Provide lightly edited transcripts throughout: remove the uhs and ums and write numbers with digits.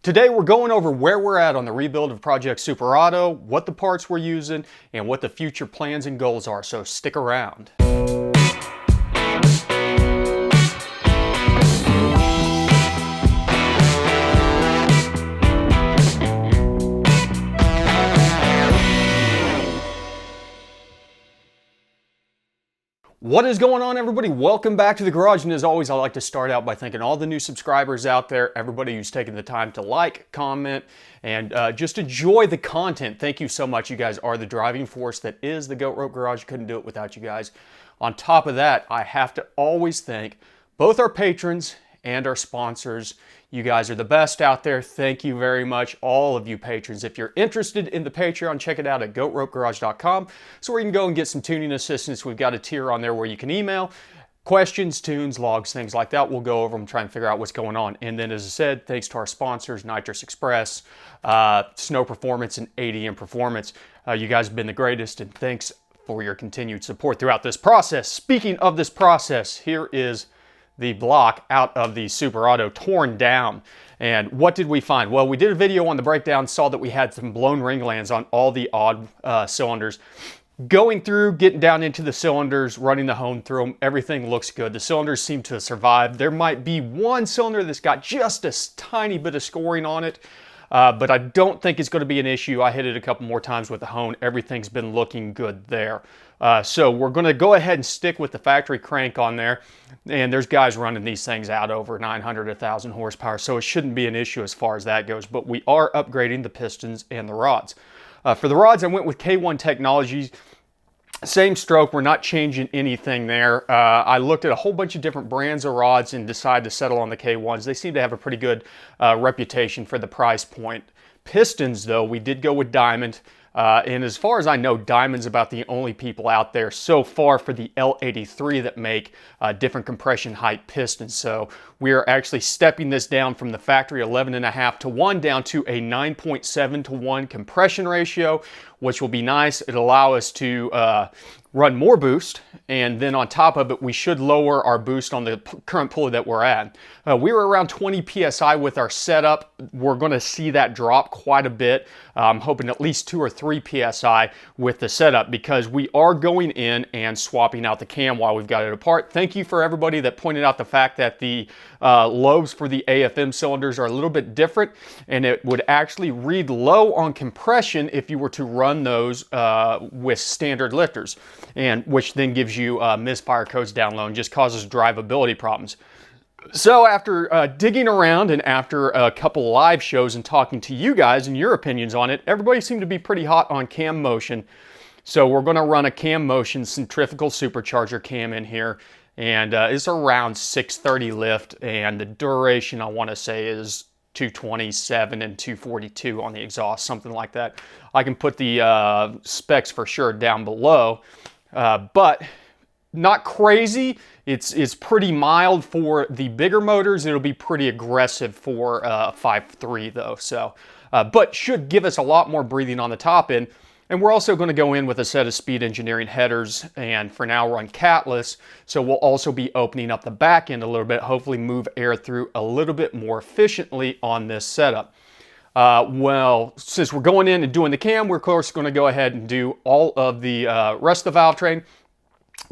Today we're going over where we're at on the rebuild of Project Silverado, what the parts we're using, and what the future plans and goals are, so stick around. What is going on, everybody? Welcome back to the garage, and as always, I like to start out by thanking all the new subscribers out there, everybody who's taken the time to like, comment, and just enjoy the content. Thank you so much. You guys are the driving force that is the Goat Rope Garage. Couldn't do it without you guys. On top of that, I have to always thank both our patrons and our sponsors. You guys are the best out there. Thank you very much, all of you patrons. If you're interested in the Patreon, check it out at goatropegarage.com. So where you can go and get some tuning assistance. We've got a tier on there where you can email questions, tunes, logs, things like that. We'll go over them, try and figure out what's going on. And then, as I said, thanks to our sponsors, Nitrous Express, Snow Performance, and ADM Performance. You guys have been the greatest, and thanks for your continued support throughout this process. Speaking of this process, here is the block out of the Silverado torn down. And what did we find? Well, we did a video on the breakdown, saw that we had some blown ringlands on all the odd cylinders. Going through, getting down into the cylinders, running the hone through them, everything looks good. The cylinders seem to have survived. There might be one cylinder that's got just a tiny bit of scoring on it, but I don't think it's going to be an issue. I hit it a couple more times with the hone. Everything's been looking good there. So we're going to go ahead and stick with the factory crank on there. And there's guys running these things out over 900, 1,000 horsepower, so it shouldn't be an issue as far as that goes. But we are upgrading the pistons and the rods. For the rods, I went with K1 Technologies. Same stroke, we're not changing anything there. I looked at a whole bunch of different brands of rods and decided to settle on the K1s. They seem to have a pretty good reputation for the price point. Pistons, though, we did go with Diamond. And as far as I know, Diamond's about the only people out there so far for the L83 that make different compression height pistons. So we are actually stepping this down from the factory 11.5 to 1 down to a 9.7 to 1 compression ratio, which will be nice. It'll allow us to run more boost, and then on top of it, we should lower our boost on the current pulley that we're at. We were around 20 PSI with our setup. We're gonna see that drop quite a bit. I'm hoping at least 2 or 3 PSI with the setup, because we are going in and swapping out the cam while we've got it apart. Thank you for everybody that pointed out the fact that the lobes for the AFM cylinders are a little bit different, and it would actually read low on compression if you were to run those with standard lifters, and which then gives you misfire codes down low and just causes drivability problems. So after digging around and after a couple live shows and talking to you guys and your opinions on it, everybody seemed to be pretty hot on cam motion. So we're going to run a cam motion centrifugal supercharger cam in here, and it's around 630 lift, and the duration I want to say is 227 and 242 on the exhaust, something like that. I can put the specs for sure down below, but not crazy. It's pretty mild for the bigger motors. It'll be pretty aggressive for 5.3 though. So, but should give us a lot more breathing on the top end. And we're also going to go in with a set of Speed Engineering headers, and for now run catless. So we'll also be opening up the back end a little bit, hopefully move air through a little bit more efficiently on this setup. Well, since we're going in and doing the cam, we're of course going to go ahead and do all of the rest of the valve train.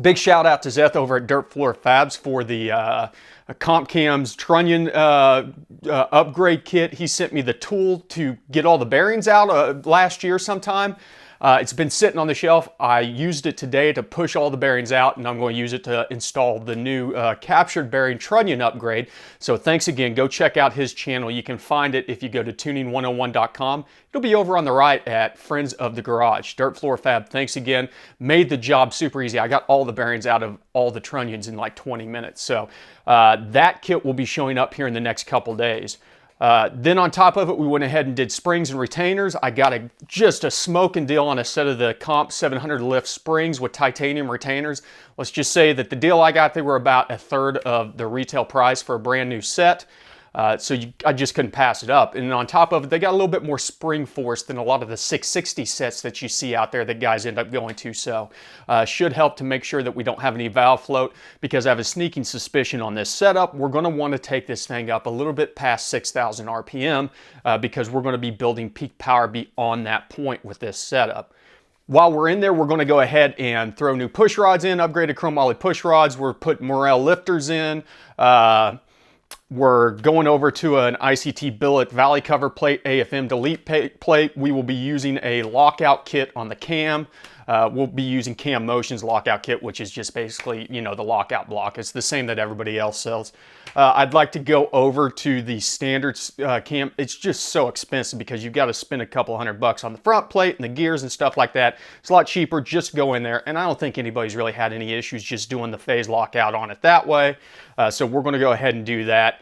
Big shout out to Zeth over at Dirt Floor Fabs for the Comp Cam's Trunnion upgrade kit. He sent me the tool to get all the bearings out last year sometime. It's been sitting on the shelf. I used it today to push all the bearings out, and I'm going to use it to install the new captured bearing Trunnion upgrade. So thanks again. Go check out his channel. You can find it if you go to tuning101.com. It'll be over on the right at Friends of the Garage. Dirt Floor Fab, thanks again. Made the job super easy. I got all the bearings out of all the Trunnions in like 20 minutes. So that kit will be showing up here in the next couple days. Then on top of it, we went ahead and did springs and retainers. I got just a smoking deal on a set of the Comp 700 lift springs with titanium retainers. Let's just say that the deal I got, they were about 1/3 of the retail price for a brand new set. I just couldn't pass it up. And on top of it, they got a little bit more spring force than a lot of the 660 sets that you see out there that guys end up going to. So should help to make sure that we don't have any valve float, because I have a sneaking suspicion on this setup we're going to want to take this thing up a little bit past 6,000 RPM because we're going to be building peak power beyond that point with this setup. While we're in there, we're going to go ahead and throw new push rods in, upgraded chromoly push rods. We're putting Morel lifters in. We're going over to an ICT billet valley cover plate, AFM delete plate. We will be using a lockout kit on the cam. We'll be using Cam Motion's lockout kit, which is just basically, you know, the lockout block. It's the same that everybody else sells. I'd like to go over to the standard cam. It's just so expensive because you've got to spend a couple $100 on the front plate and the gears and stuff like that. It's a lot cheaper. Just go in there. And I don't think anybody's really had any issues just doing the phase lockout on it that way. So we're going to go ahead and do that.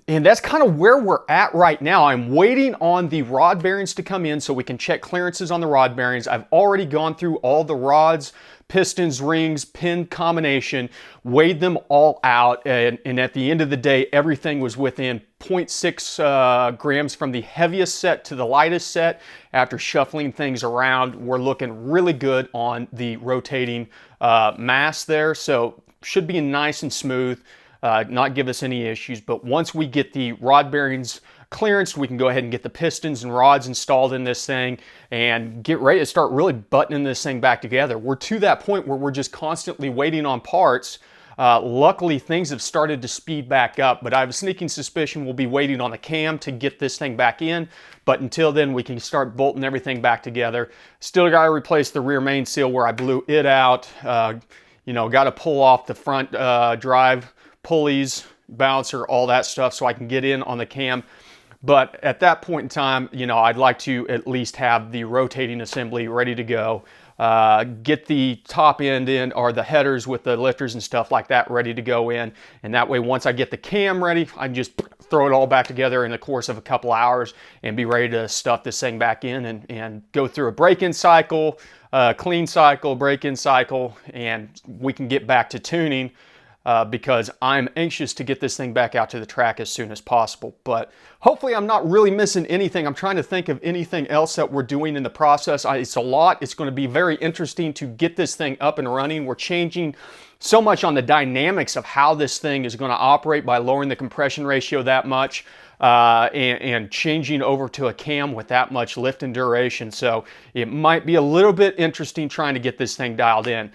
And that's kind of where we're at right now. I'm waiting on the rod bearings to come in so we can check clearances on the rod bearings. I've already gone through all the rods, pistons, rings, pin combination, weighed them all out, and at the end of the day, everything was within 0.6 grams from the heaviest set to the lightest set. After shuffling things around, we're looking really good on the rotating mass there, so should be nice and smooth. Not give us any issues, but once we get the rod bearings clearanced, we can go ahead and get the pistons and rods installed in this thing and get ready to start really buttoning this thing back together. We're to that point where we're just constantly waiting on parts. Luckily, things have started to speed back up, but I have a sneaking suspicion we'll be waiting on the cam to get this thing back in. But until then, we can start bolting everything back together. Still got to replace the rear main seal where I blew it out. You know, got to pull off the front drive pulleys, bouncer, all that stuff so I can get in on the cam. But at that point in time, you know, I'd like to at least have the rotating assembly ready to go. Get the top end in, or the headers with the lifters and stuff like that ready to go in. And that way, once I get the cam ready, I can just throw it all back together in the course of a couple hours and be ready to stuff this thing back in and go through a break-in cycle, clean cycle, break-in cycle, and we can get back to tuning. Because I'm anxious to get this thing back out to the track as soon as possible. But hopefully I'm not really missing anything. I'm trying to think of anything else that we're doing in the process. It's a lot. It's going to be very interesting to get this thing up and running. We're changing so much on the dynamics of how this thing is going to operate by lowering the compression ratio that much and changing over to a cam with that much lift and duration. So it might be a little bit interesting trying to get this thing dialed in.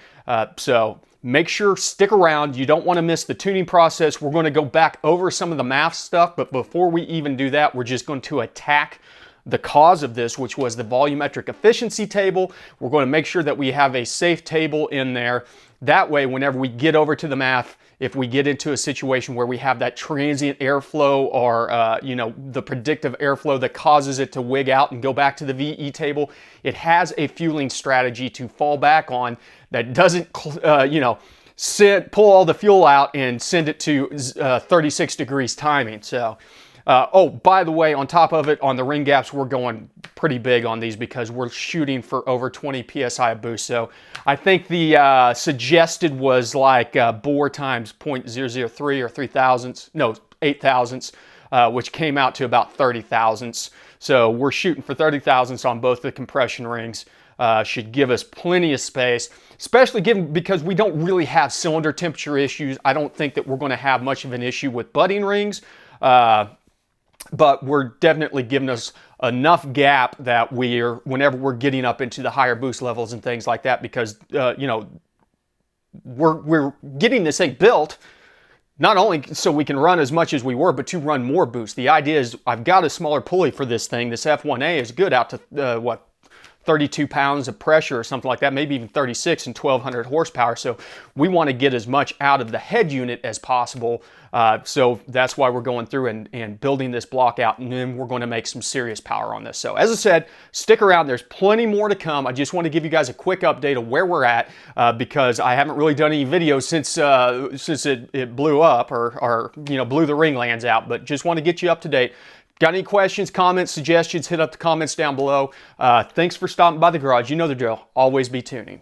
So make sure, stick around. You don't want to miss the tuning process. We're going to go back over some of the math stuff, but before we even do that, we're just going to attack the cause of this, which was the volumetric efficiency table. We're going to make sure that we have a safe table in there. That way, whenever we get over to the math, if we get into a situation where we have that transient airflow or you know, the predictive airflow that causes it to wig out and go back to the VE table, it has a fueling strategy to fall back on that doesn't, you know, pull all the fuel out and send it to 36 degrees timing. So, oh, by the way, on top of it, on the ring gaps, we're going pretty big on these because we're shooting for over 20 PSI of boost. So I think the suggested was like bore times 0.003 or 3 thousandths, no, 8 thousandths, which came out to about 30 thousandths. So we're shooting for 30 thousandths on both the compression rings. Should give us plenty of space, especially because we don't really have cylinder temperature issues. I don't think that we're going to have much of an issue with butting rings, but we're definitely giving us enough gap that whenever we're getting up into the higher boost levels and things like that, because you know, we're getting this thing built not only so we can run as much as we were, but to run more boost. The idea is I've got a smaller pulley for this thing. This F1A is good out to what, 32 pounds of pressure or something like that, maybe even 36 and 1200 horsepower. So we want to get as much out of the head unit as possible. So that's why we're going through and building this block out, and then we're going to make some serious power on this. So as I said, stick around. There's plenty more to come. I just want to give you guys a quick update of where we're at because I haven't really done any videos since it blew up or you know, blew the ring lands out, but just want to get you up to date. Got any questions, comments, suggestions, hit up the comments down below. Thanks for stopping by the garage. You know the drill. Always be tuning.